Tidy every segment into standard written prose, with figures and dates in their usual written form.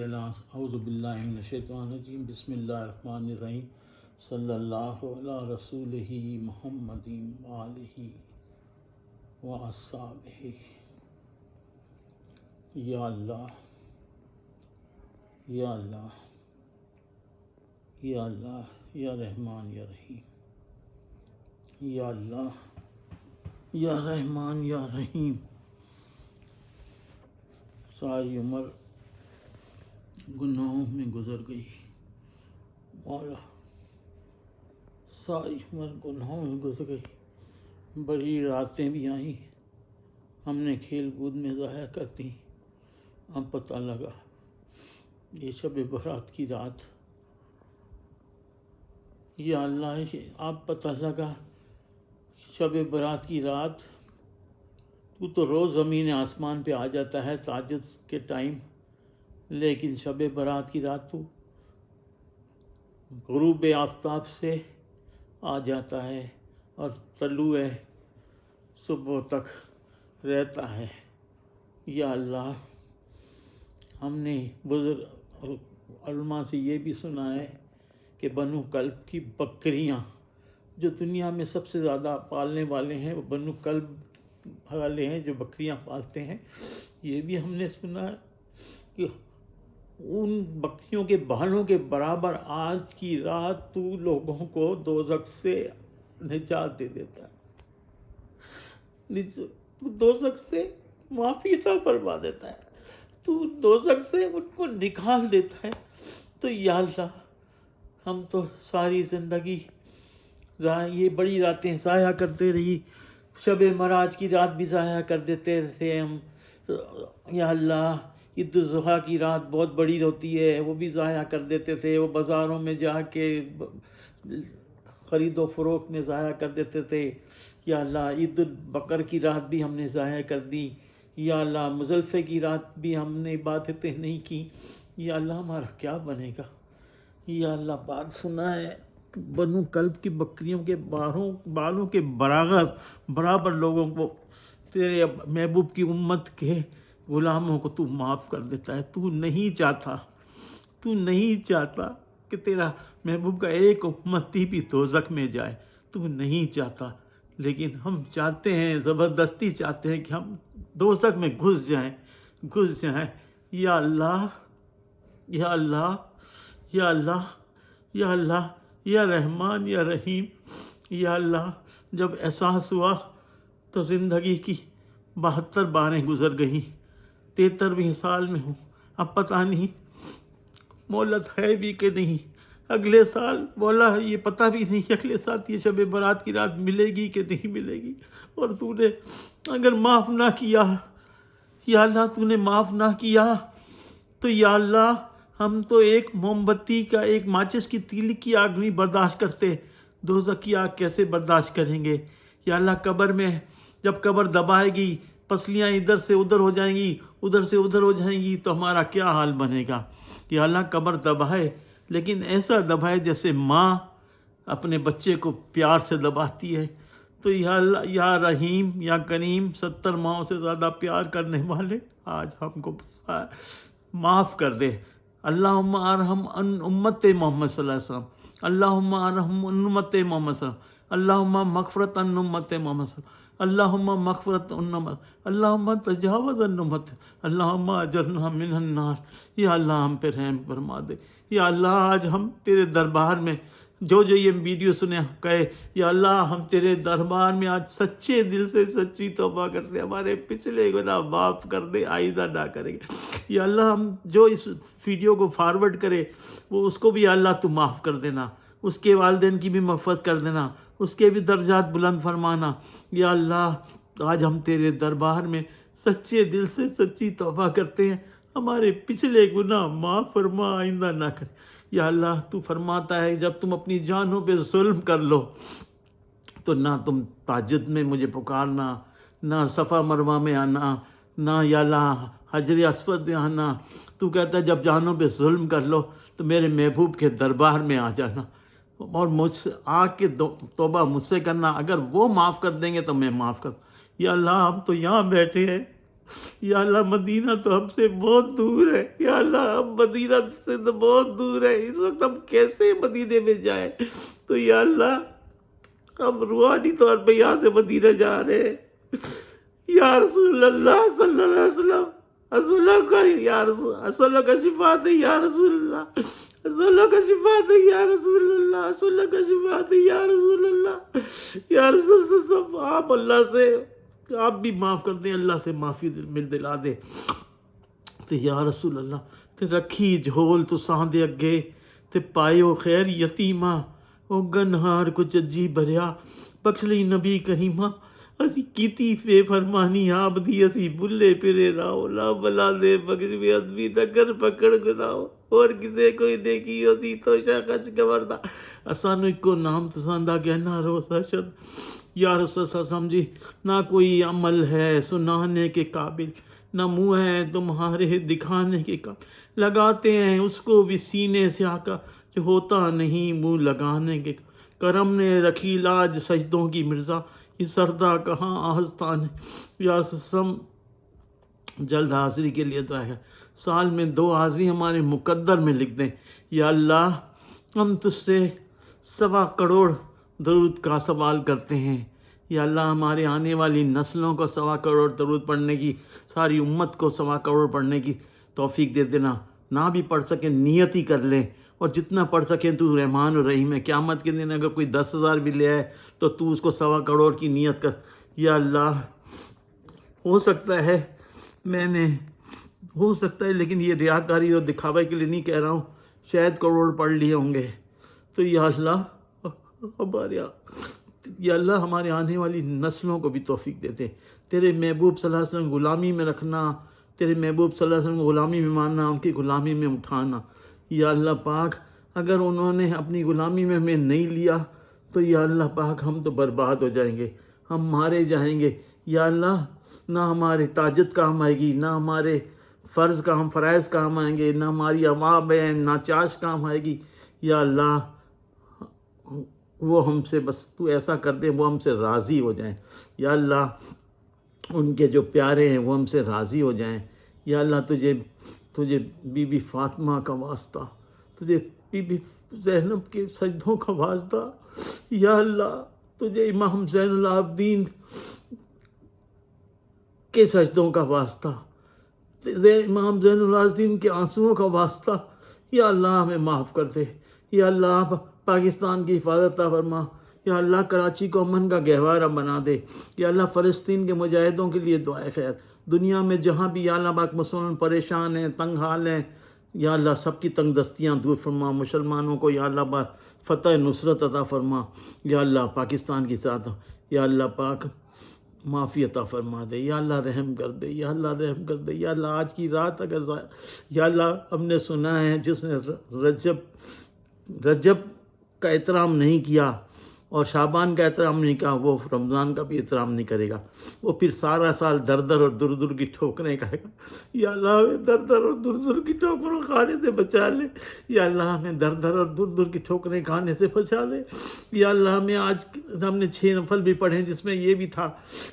اعوذ باللہ من الشیطان الرجیم بسم اللہ الرحمن الرحیم صلی اللہ علی رسول محمد وآلہ وصحبہ۔ یا اللہ یا اللہ یا اللہ یا رحمان یا رحیم، یا اللہ یا رحمان یا رحیم۔ ساری عمر گناہوں میں گزر گئی مولا، ساری عمر گناہوں میں گزر گئی، بڑی راتیں بھی آئیں، ہم نے کھیل کود میں ضائع کر دی۔ اب پتہ لگا یہ شب برات کی رات، یا اللہ اب پتہ لگا شب برات کی رات، تو روز زمین آسمان پہ آ جاتا ہے تہجد کے ٹائم، لیکن شب برات کی رات تو غروب آفتاب سے آ جاتا ہے اور طلوع صبح تک رہتا ہے۔ یا اللہ ہم نے بزرگ علماء سے یہ بھی سنا ہے کہ بنو کلب کی بکریاں جو دنیا میں سب سے زیادہ پالنے والے ہیں وہ بنو کلب والے ہیں جو بکریاں پالتے ہیں۔ یہ بھی ہم نے سنا ہے کہ ان بکریوں کے بالوں کے برابر آج کی رات تو لوگوں کو دوزخ سے نجات دے دیتا ہے، تو دوزخ سے معافی عطا فرما دیتا ہے، تو دوزخ سے ان کو نکال دیتا ہے۔ تو یا اللہ ہم تو ساری زندگی یہ بڑی راتیں ضائع کرتے رہی، شب معراج کی رات بھی ضائع کر دیتے تھے ہم۔ یا اللہ عید الضحیٰ کی رات بہت بڑی ہوتی ہے، وہ بھی ضائع کر دیتے تھے، وہ بازاروں میں جا کے خرید و فروخت میں ضائع کر دیتے تھے۔ یا اللہ عید البقر کی رات بھی ہم نے ضائع کر دی۔ یا اللہ مزدلفہ کی رات بھی ہم نے عبادتیں نہیں کی۔ یا اللہ ہمارا کیا بنے گا؟ یا اللہ بات سنا ہے بنو کلب کی بکریوں کے بالوں کے برابر لوگوں کو تیرے محبوب کی امت کے غلاموں کو تو معاف کر دیتا ہے۔ تو نہیں چاہتا کہ تیرا محبوب کا ایک امتی بھی دوزخ میں جائے، تو نہیں چاہتا، لیکن ہم چاہتے ہیں، زبردستی چاہتے ہیں کہ ہم دوزخ میں گھس جائیں۔ یا اللہ یا اللہ یا اللہ یا اللہ یا رحمان یا رحیم۔ یا اللہ جب احساس ہوا تو زندگی کی 72 باریں گزر گئیں، 73ویں سال میں ہوں، اب پتہ نہیں مہلت ہے بھی کہ نہیں، اگلے سال مولا یہ پتہ بھی نہیں کہ اگلے سال یہ شب برات کی رات ملے گی کہ نہیں ملے گی۔ اور تو نے اگر معاف نہ کیا، یا اللہ تو نے معاف نہ کیا تو یا اللہ ہم تو ایک موم بتی کا، ایک ماچس کی تیلی کی آگ نہیں برداشت کرتے، دوزخ کی آگ کیسے برداشت کریں گے؟ یا اللہ قبر میں جب قبر دبائے گی، پسلیاں ادھر سے ادھر ہو جائیں گی، ادھر سے ادھر ہو جائیں گی، تو ہمارا کیا حال بنے گا؟ یا اللہ قبر دبائے، لیکن ایسا دبائے جیسے ماں اپنے بچے کو پیار سے دباتی ہے۔ تو یا اللہ یا رحیم یا کریم، 70 ماؤں سے زیادہ پیار کرنے والے آج ہم کو معاف کر دے۔ اللہم ارحم ان امت محمد صلی اللہ علیہ وسلم، اللہم ارحم ان امت محمد صلی اللہ علیہ وسلم، اللہم مغفرت ان امت محمد صلی اللہ علیہ وسلم، اللہم مغفرت ان امت، اللہم تجاوز ان امت، اللہم اجرنا من النار۔ یا اللہ ہم پہ رحم فرما دے۔ یا اللہ آج ہم تیرے دربار میں جو یہ ویڈیو سنے کہے، یا اللہ ہم تیرے دربار میں آج سچے دل سے سچی توبہ کرتے ہیں، ہمارے پچھلے گناہ معاف کر دے، آئندہ نہ کریں گے۔ یا اللہ ہم جو اس ویڈیو کو فارورڈ کرے وہ اس کو بھی یا اللہ تو معاف کر دینا، اس کے والدین کی بھی مغفرت کر دینا، اس کے بھی درجات بلند فرمانا۔ یا اللہ آج ہم تیرے دربار میں سچے دل سے سچی توبہ کرتے ہیں، ہمارے پچھلے گناہ معاف فرما، آئندہ نہ کر۔ یا اللہ تو فرماتا ہے جب تم اپنی جانوں پہ ظلم کر لو تو نہ تم تہجد میں مجھے پکارنا، نہ صفا مروہ میں آنا، نہ یا اللہ حجر اسود میں آنا۔ تو کہتا ہے جب جانوں پہ ظلم کر لو تو میرے محبوب کے دربار میں آ جانا اور مجھ سے آ کے توبہ مجھ سے کرنا، اگر وہ معاف کر دیں گے تو میں معاف کر۔ یا اللہ ہم تو یہاں بیٹھے ہیں، یا اللہ مدینہ تو ہم سے بہت دور ہے، یا اللہ ہم مدینہ سے تو بہت دور ہے، اس وقت ہم کیسے مدینے میں جائیں؟ تو یا اللہ ہم روحانی طور پہ یہاں سے مدینہ جا رہے ہیں، یا رسول اللہ صلی اللہ علیہ وسلم اصلوں کا یا رسول، اصلوں کا شفا دے یا رسول اللہ، اصلوں کا شفا دے یا رسول اللہ، اصلوں کا شفا دے یا رسول اللہ، یا رسول سب آپ اللہ سے آپ بھی معاف کر دیں، اللہ سے معافی مل دلا دے۔ تے یا رسول اللہ تے رکھی جھول تو ساندے اگے تے پائیو خیر یتیمہ او گنہار کو چجی بھریا بخش لئی نبی کریمہ اسی کیتی بے فرمانی آپ دی اسی بلے پھرے راؤ لا بلا دے بخش بھی ادبی دکر پکڑ گناؤ اور کسے کوئی دیکھی اسی تو شاکچ کبردہ اسانو ایکو نام تساندہ کہنا روسا شد یا رسول اللہ سمجھی نہ کوئی عمل ہے سنانے کے قابل، نہ منہ ہے تمہارے دکھانے کے قابل، لگاتے ہیں اس کو بھی سینے سے آقا جو ہوتا نہیں منہ لگانے کے، کرم نے رکھی لاج سجدوں کی مرزا یہ سردہ کہاں آہستان ہے، یا رسول جلد حاضری کے لیے دعا ہے، سال میں 2 حاضری ہمارے مقدر میں لکھ دیں، یا اللہ ہم تجھ سے 1.25 کروڑ درود کا سوال کرتے ہیں، یا اللہ ہمارے آنے والی نسلوں کو 1.25 کروڑ درود پڑھنے کی، ساری امت کو 1.25 کروڑ پڑھنے کی توفیق دے دینا، نہ بھی پڑھ سکیں نیت ہی کر لیں، اور جتنا پڑھ سکیں تو رحمان الرحیم ہے، قیامت کے دن اگر کوئی 10,000 بھی لے آئے تو تو اس کو 1.25 کروڑ کی نیت کر، یا اللہ ہو سکتا ہے ہو سکتا ہے لیکن یہ ریاکاری اور دکھاوے کے لیے نہیں کہہ رہا ہوں، شاید کروڑ پڑھ لیے ہوں گے، تو یا اللہ یا اللہ ہمارے آنے والی نسلوں کو بھی توفیق دیتے، تیرے محبوب صلی اللہ علیہ وسلم غلامی میں رکھنا، تیرے محبوب صلی اللہ علیہ وسلم غلامی میں ماننا، ان کی غلامی میں اٹھانا، یا اللہ پاک اگر انہوں نے اپنی غلامی میں ہمیں نہیں لیا تو یا اللہ پاک ہم تو برباد ہو جائیں گے، ہم مارے جائیں گے، یا اللہ نہ ہمارے تاجت کام آئے گی، نہ ہمارے فرائض کام آئیں گے، نہ ہماری اما بہن نہ چاش کام آئے گی، یا اللہ وہ ہم سے بس تو ایسا کر دے وہ ہم سے راضی ہو جائیں، یا اللہ ان کے جو پیارے ہیں وہ ہم سے راضی ہو جائیں، یا اللہ تجھے بی بی فاطمہ کا واسطہ، تجھے بی بی زینب کے سجدوں کا واسطہ، یا اللہ تجھے امام زین العابدین کے سجدوں کا واسطہ، امام زین العابدین کے آنسوؤں کا واسطہ، یا اللہ ہمیں معاف کر دے، یا اللہ آپ پاکستان کی حفاظت عطا فرما، یا اللہ کراچی کو امن کا گہوارہ بنا دے، یا اللہ فلسطین کے مجاہدوں کے لیے دعائے خیر، دنیا میں جہاں بھی یا اللہ پاک مسلمان پریشان ہیں تنگ حال ہیں، یا اللہ سب کی تنگ دستیاں دور فرما، مسلمانوں کو یا اللہ پاک فتح نصرت عطا فرما، یا اللہ پاکستان کی ساتھ یا اللہ پاک معافی عطا فرما دے، یا اللہ رحم کر دے، یا اللہ رحم کر دے، یا اللہ آج کی رات اگر یا اللہ ہم نے سنا ہے جس نے رجب کا احترام نہیں کیا اور شعبان کا احترام نہیں کیا وہ رمضان کا بھی احترام نہیں کرے گا، وہ پھر سارا سال در اور دور کی ٹھوکریں کھائے گا، یا اللہ ہمیں در اور دور کی ٹھوکروں کھانے سے بچا لے، یا اللہ ہمیں در اور دور کی ٹھوکریں کھانے سے بچا لے، یا اللہ ہمیں آج ہم نے 6 نفل بھی پڑھے جس میں یہ بھی تھا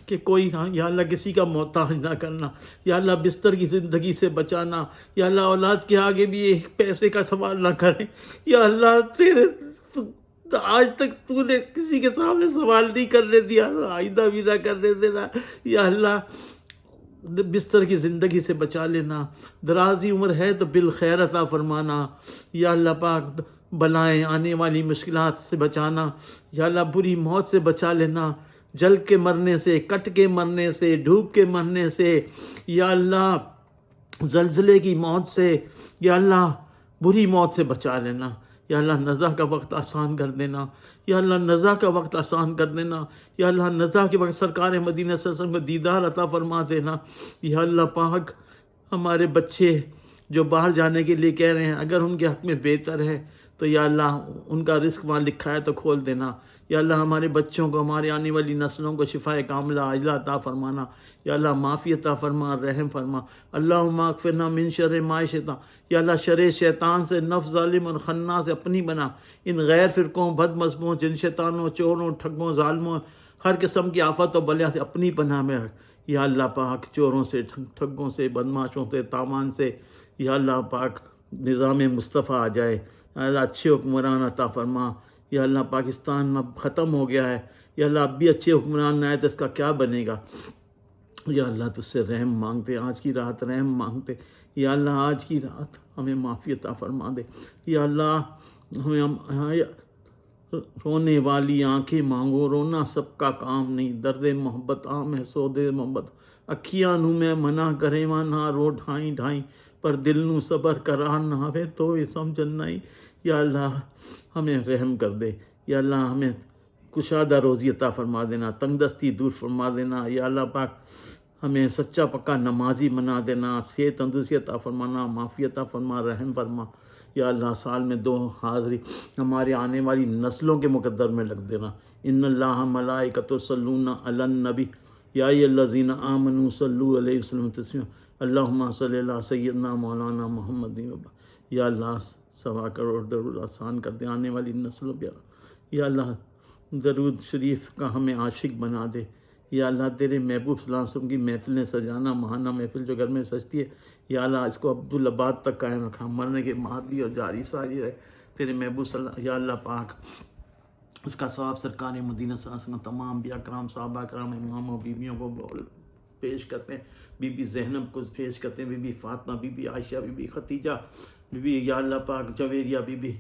کہ کوئی یا اللہ کسی کا محتاج نہ کرنا، یا اللہ بستر کی زندگی سے بچانا، یا اللہ اولاد کے آگے بھی ایک پیسے کا سوال نہ کریں، یا اللہ تیرے آج تک تو نے کسی کے سامنے سوال نہیں کرنے دیا، آئندہ بھی نہ کرنے دینا، یا اللہ بستر کی زندگی سے بچا لینا، درازی عمر ہے تو بالخیر عطا فرمانا، یا اللہ پاک بلائیں آنے والی مشکلات سے بچانا، یا اللہ بری موت سے بچا لینا، جل کے مرنے سے، کٹ کے مرنے سے، ڈوب کے مرنے سے، یا اللہ زلزلے کی موت سے، یا اللہ بری موت سے بچا لینا، یا اللہ نزا کا وقت آسان کر دینا، یا اللہ نزا کا وقت آسان کر دینا، یا اللہ نزا کے وقت سرکار مدینہ صلی اللہ علیہ وسلم کو دیدار عطا فرما دینا، یا اللہ پاک ہمارے بچے جو باہر جانے کے لیے کہہ رہے ہیں اگر ان کے حق میں بہتر ہے تو یا اللہ ان کا رزق وہاں لکھا ہے تو کھول دینا، یا اللہ ہمارے بچوں کو ہمارے آنے والی نسلوں کو شفاء کاملہ عاجلہ عطا فرمانا، یا اللہ معافی عطا فرما رحم فرما، اللہم اغفرنا من شر ما شیطان، یا اللہ شر شیطان سے، نفس ظالم اور خناس سے اپنی بنا، ان غیر فرقوں بد مذہبوں جن شیطانوں چوروں ٹھگوں ظالموں ہر قسم کی آفت و بلیاں سے اپنی پناہ میں رکھ، یا اللہ پاک چوروں سے، ٹھگوں سے، بدماشوں سے، تاوان سے یا اللہ پاک نظام مصطفیٰ آ جائے. یا اللہ اچھے حکمران عطا فرما. یا اللہ پاکستان اب ختم ہو گیا ہے، یا اللہ اب بھی اچھے حکمران نہ آئے تو اس کا کیا بنے گا. یا اللہ تجھ سے رحم مانگتے، آج کی رات رحم مانگتے. یا اللہ آج کی رات ہمیں معافی عطا فرما دے. یا اللہ ہمیں رونے والی آنکھیں مانگو، رونا سب کا کام نہیں. درد محبت عام ہے سود محبت، اکھیاں نو میں منع کرے ماں نہ رو ڈھائیں ڈھائیں، پر دل نو صبر قرار نہ ہوے تو یہ سمجھن نہیں. یا اللہ ہمیں رحم کر دے. یا اللہ ہمیں کشادہ روزی عطا فرما دینا، تنگ دستی دور فرما دینا. یا اللہ پاک ہمیں سچا پکا نمازی بنا دینا، صحت تندرستی عطا فرمانا، معافی عطا فرما، رحم فرما. یا اللہ سال میں 2 حاضری ہمارے آنے والی نسلوں کے مقدر میں لگ دینا. ان اللہ ملائکۃ یصلون علی النبی یا ایھا الذین آمنوا صلوا علیہ وسلم تسلیما. اللہم صلی علی سیدنا مولانا محمد. یا اللہ 1.25 کروڑ درود آسان کر دے آنے والی نسلوں پہ. یا اللہ درود شریف کا ہمیں عاشق بنا دے. یا اللہ تیرے محبوب صلی اللہ علیہ وسلم کی محفلیں سجانا، ماہانہ محفل جو گھر میں سجتی ہے، یا اللہ اس کو عبدالآباد تک قائم رکھا، مرنے کے بعد بھی اور جاری ساری رہے تیرے محبوب صلی اللہ. یا اللہ پاک اس کا ثواب سرکار مدینہ صلی اللہ علیہ وسلم تمام انبیاء کرام، صحابہ کرام، اماموں، بیویوں کو پیش کرتے ہیں. بی بی زینب کو پیش کرتے ہیں، Bibi Bibi Fatima, Bibi Bibi Ayesha, Bibi Bibi Khadija, بی بی یا اللہ پاک جویریہ، بی بی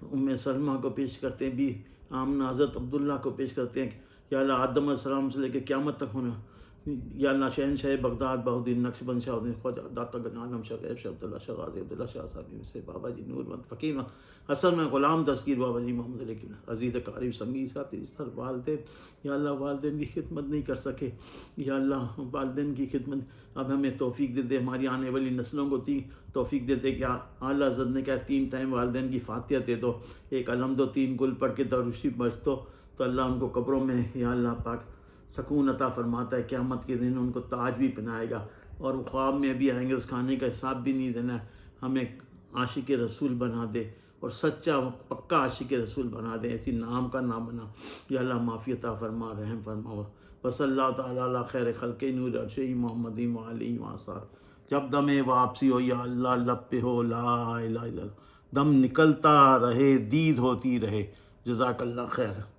ام سلمہ کو پیش کرتے ہیں، بی آمنہ حضرت عبداللہ کو پیش کرتے ہیں. یا اللہ آدم علیہ السلام سے لے کے قیامت تک ہونا. یا اللہ شہنشاہ بغداد بہاؤالدین نقشبند، شاہ الدین خواجہ داتا گنج عالم، شاہ غیب، شاہ عبداللہ، شاہ غازی عبداللہ، شاہ صاحب سے بابا جی نور مند فقیر حسن میں غلام دستگیر بابا جی محمد علی کی عزیز قریب سمیع ساتھی سر والدین. یا اللہ والدین کی خدمت نہیں کر سکے، یا اللہ والدین کی خدمت اب ہمیں توفیق دے دے، ہماری آنے والی نسلوں کو توفیق دے دے کہ اعلیٰ حضرت نے کہا 3 ٹائم والدین کی فاتحہ دے دو، 1 الحمد و 3 گل پڑھ کے درود شریف پڑھ دو، تو اللہ ان کو قبروں میں یا اللہ پاک سکون عطا فرماتا ہے. قیامت کے دن ان کو تاج بھی پہنائے گا، اور خواب میں بھی آئیں گے، اس کھانے کا حساب بھی نہیں دینا ہے. ہمیں عاشق رسول بنا دے اور سچا پکا عاشق رسول بنا دے، ایسی نام کا نام بنا. یا اللہ معافی عطا فرما، رحم فرما. وصلی اللہ تعالیٰ علی خیر خلق نور عرش محمد وآلہ وآصحابہ. جب دم واپسی ہو یا اللہ لب پہ ہو لا الہ الا اللہ، دم نکلتا رہے، دید ہوتی رہے. جزاک اللہ خیر.